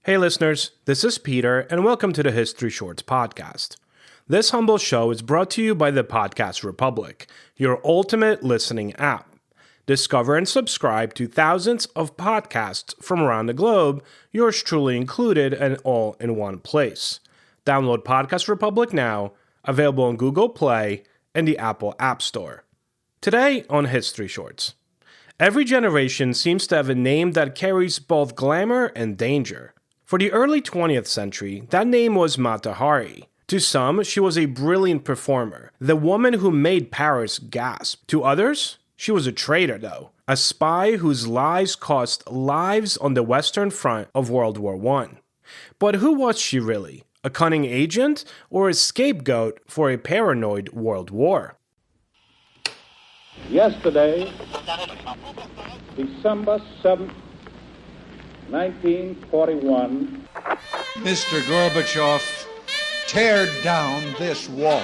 Hey listeners, this is Peter, and welcome to the History Shorts podcast. This humble show is brought to you by the Podcast Republic, your ultimate listening app. Discover and subscribe to thousands of podcasts from around the globe, yours truly included, and all in one place. Download Podcast Republic now, available on Google Play and the Apple App Store. Today on History Shorts. Every generation seems to have a name that carries both glamour and danger. For the early 20th century, that name was Mata Hari. To some, she was a brilliant performer, the woman who made Paris gasp. To others, she was a traitor, though, a spy whose lies cost lives on the Western Front of World War I. But who was she really? A cunning agent or a scapegoat for a paranoid world war? Yesterday, December 7th, 1941. Mr. Gorbachev, tear down this wall.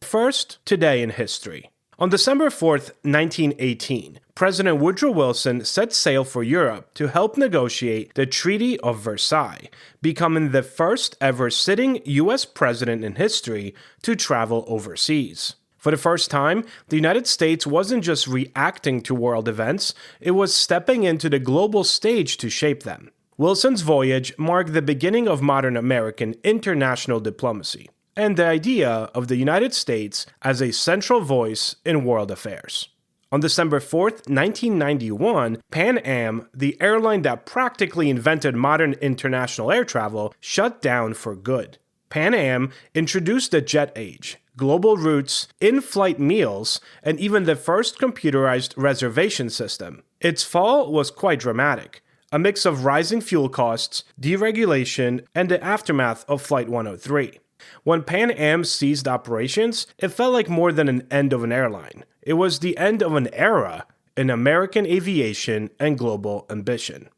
First, today in history. On December 4th, 1918, President Woodrow Wilson set sail for Europe to help negotiate the Treaty of Versailles, becoming the first ever sitting U.S. president in history to travel overseas. For the first time, the United States wasn't just reacting to world events, it was stepping into the global stage to shape them. Wilson's voyage marked the beginning of modern American international diplomacy, and the idea of the United States as a central voice in world affairs. On December 4th, 1991, Pan Am, the airline that practically invented modern international air travel, shut down for good. Pan Am introduced the jet age, global routes, in-flight meals, and even the first computerized reservation system. Its fall was quite dramatic, a mix of rising fuel costs, deregulation, and the aftermath of Flight 103. When Pan Am ceased operations, it felt like more than an end of an airline. It was the end of an era in American aviation and global ambition.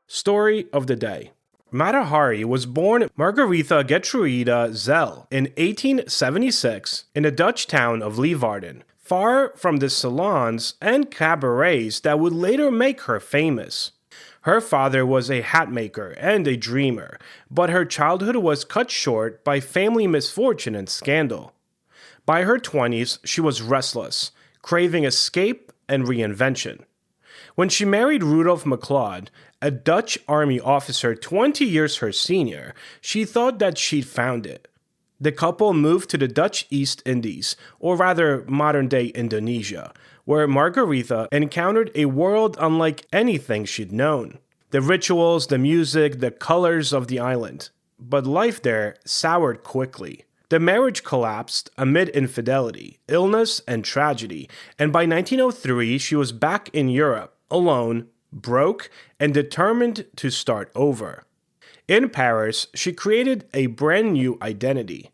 Story of the day. Mata Hari was born Margaretha Gertruida Zell in 1876 in the Dutch town of Leeuwarden, far from the salons and cabarets that would later make her famous. Her father was a hat maker and a dreamer, but her childhood was cut short by family misfortune and scandal. By her 20s, she was restless, craving escape and reinvention. When she married Rudolf MacLeod, a Dutch army officer 20 years her senior, she thought that she'd found it. The couple moved to the Dutch East Indies, or rather modern-day Indonesia, where Margaretha encountered a world unlike anything she'd known. The rituals, the music, the colors of the island. But life there soured quickly. The marriage collapsed amid infidelity, illness, and tragedy, and by 1903 she was back in Europe, alone, broke, and determined to start over. In Paris, she created a brand new identity.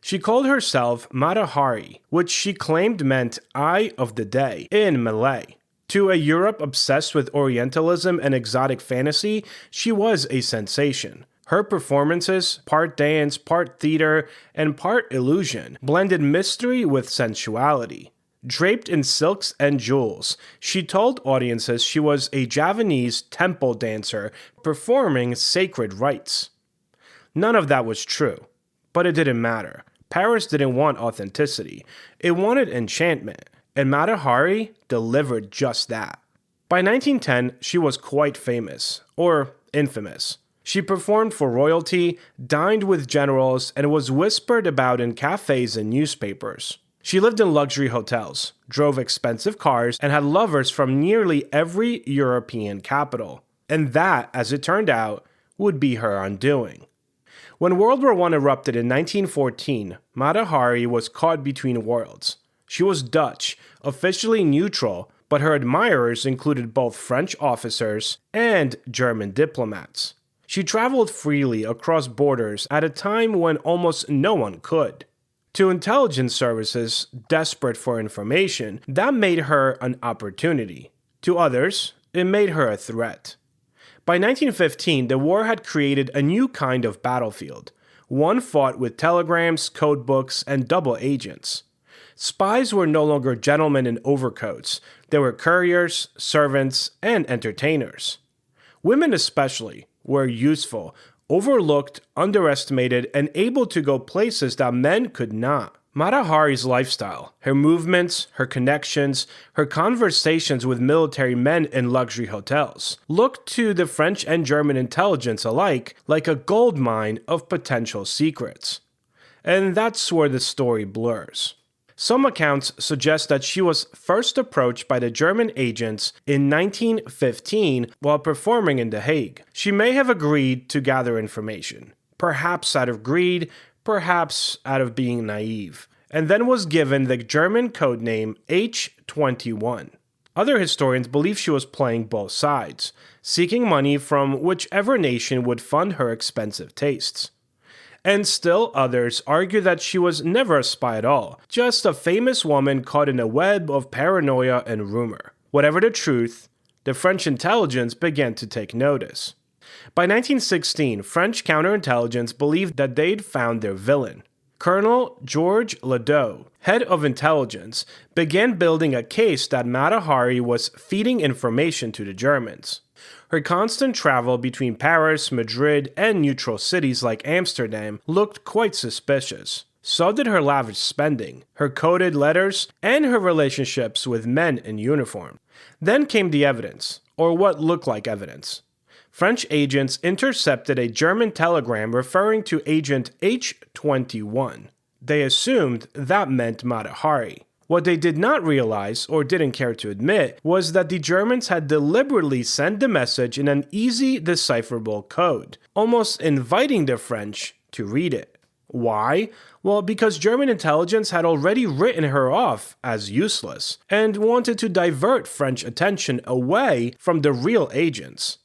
She called herself Mata Hari, which she claimed meant Eye of the Day in Malay. To a Europe obsessed with Orientalism and exotic fantasy, she was a sensation. Her performances, part dance, part theater, and part illusion, blended mystery with sensuality. Draped in silks and jewels, she told audiences she was a Javanese temple dancer performing sacred rites. None of that was true, but it didn't matter. Paris didn't want authenticity. It wanted enchantment, and Mata Hari delivered just that. By 1910, she was quite famous, or infamous. She performed for royalty, dined with generals, and was whispered about in cafes and newspapers. She lived in luxury hotels, drove expensive cars, and had lovers from nearly every European capital. And that, as it turned out, would be her undoing. When World War I erupted in 1914, Mata Hari was caught between worlds. She was Dutch, officially neutral, but her admirers included both French officers and German diplomats. She traveled freely across borders at a time when almost no one could. To intelligence services desperate for information, that made her an opportunity. To others, it made her a threat. By 1915, the war had created a new kind of battlefield, one fought with telegrams, code books, and double agents. Spies were no longer gentlemen in overcoats. They were couriers, servants, and entertainers. Women especially were useful, overlooked, underestimated, and able to go places that men could not. Mata Hari's lifestyle, her movements, her connections, her conversations with military men in luxury hotels, looked to the French and German intelligence alike like a gold mine of potential secrets. And that's where the story blurs. Some accounts suggest that she was first approached by the German agents in 1915 while performing in The Hague. She may have agreed to gather information, perhaps out of greed, perhaps out of being naive, and then was given the German codename H21. Other historians believe she was playing both sides, seeking money from whichever nation would fund her expensive tastes. And still others argue that she was never a spy at all, just a famous woman caught in a web of paranoia and rumor. Whatever the truth, the French intelligence began to take notice. By 1916, French counterintelligence believed that they'd found their villain. Colonel Georges Ledoux, head of intelligence, began building a case that Mata Hari was feeding information to the Germans. Her constant travel between Paris, Madrid, and neutral cities like Amsterdam looked quite suspicious. So did her lavish spending, her coded letters, and her relationships with men in uniform. Then came the evidence, or what looked like evidence. French agents intercepted a German telegram referring to agent H21. They assumed that meant Mata Hari. What they did not realize, or didn't care to admit, was that the Germans had deliberately sent the message in an easy, decipherable code, almost inviting the French to read it. Why? Well, because German intelligence had already written her off as useless, and wanted to divert French attention away from the real agents.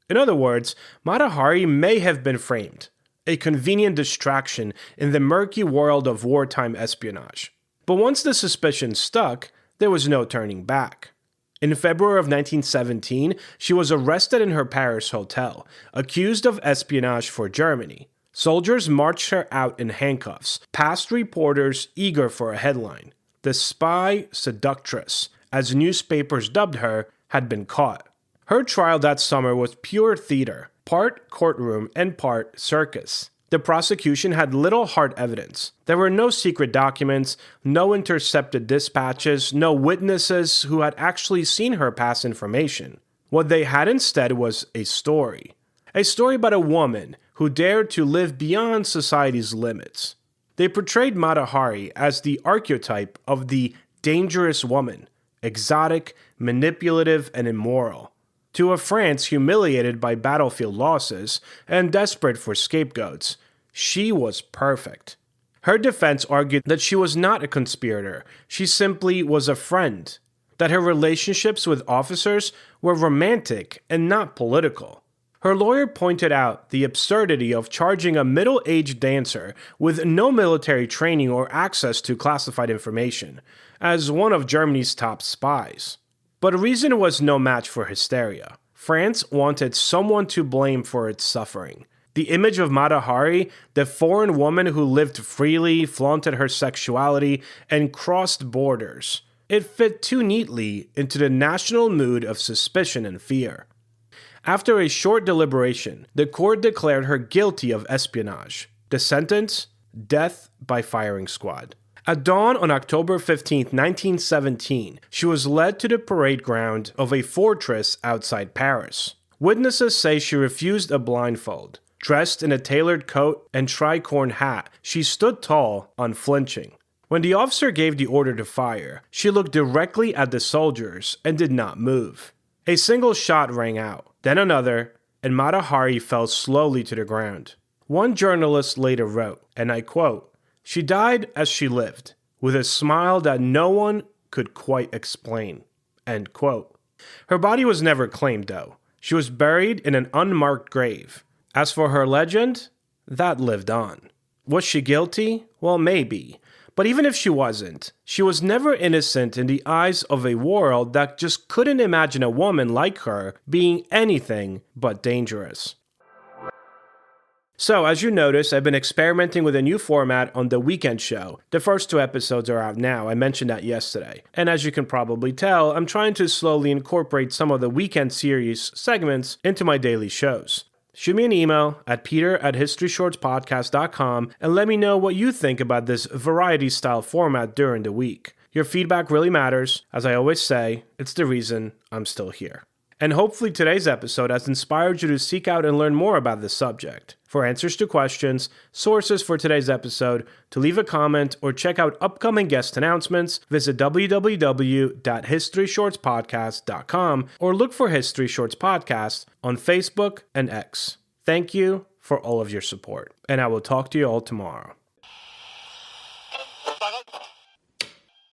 In other words, Mata Hari may have been framed, a convenient distraction in the murky world of wartime espionage. But once the suspicion stuck, there was no turning back. In February of 1917, she was arrested in her Paris hotel, accused of espionage for Germany. Soldiers marched her out in handcuffs, past reporters eager for a headline. The spy seductress, as newspapers dubbed her, had been caught. Her trial that summer was pure theater, part courtroom and part circus. The prosecution had little hard evidence. There were no secret documents, no intercepted dispatches, no witnesses who had actually seen her pass information. What they had instead was a story. A story about a woman who dared to live beyond society's limits. They portrayed Mata Hari as the archetype of the dangerous woman, exotic, manipulative, and immoral. To a France humiliated by battlefield losses and desperate for scapegoats, she was perfect. Her defense argued that she was not a conspirator, she simply was a friend, that her relationships with officers were romantic and not political. Her lawyer pointed out the absurdity of charging a middle-aged dancer with no military training or access to classified information as one of Germany's top spies. But reason was no match for hysteria. France wanted someone to blame for its suffering. The image of Mata Hari, the foreign woman who lived freely, flaunted her sexuality, and crossed borders, it fit too neatly into the national mood of suspicion and fear. After a short deliberation, the court declared her guilty of espionage. The sentence? Death by firing squad. At dawn on October 15, 1917, she was led to the parade ground of a fortress outside Paris. Witnesses say she refused a blindfold. Dressed in a tailored coat and tricorn hat, she stood tall, unflinching. When the officer gave the order to fire, she looked directly at the soldiers and did not move. A single shot rang out, then another, and Mata Hari fell slowly to the ground. One journalist later wrote, and I quote, "She died as she lived, with a smile that no one could quite explain." End quote. Her body was never claimed, though. She was buried in an unmarked grave. As for her legend, that lived on. Was she guilty? Well, maybe. But even if she wasn't, she was never innocent in the eyes of a world that just couldn't imagine a woman like her being anything but dangerous. So, as you notice, I've been experimenting with a new format on the weekend show. The first 2 episodes are out now. I mentioned that yesterday. And as you can probably tell, I'm trying to slowly incorporate some of the weekend series segments into my daily shows. Shoot me an email at peter@historyshortspodcast.com and let me know what you think about this variety-style format during the week. Your feedback really matters. As I always say, it's the reason I'm still here. And hopefully today's episode has inspired you to seek out and learn more about this subject. For answers to questions, sources for today's episode, to leave a comment, or check out upcoming guest announcements, visit www.historyshortspodcast.com or look for History Shorts Podcast on Facebook and X. Thank you for all of your support, and I will talk to you all tomorrow.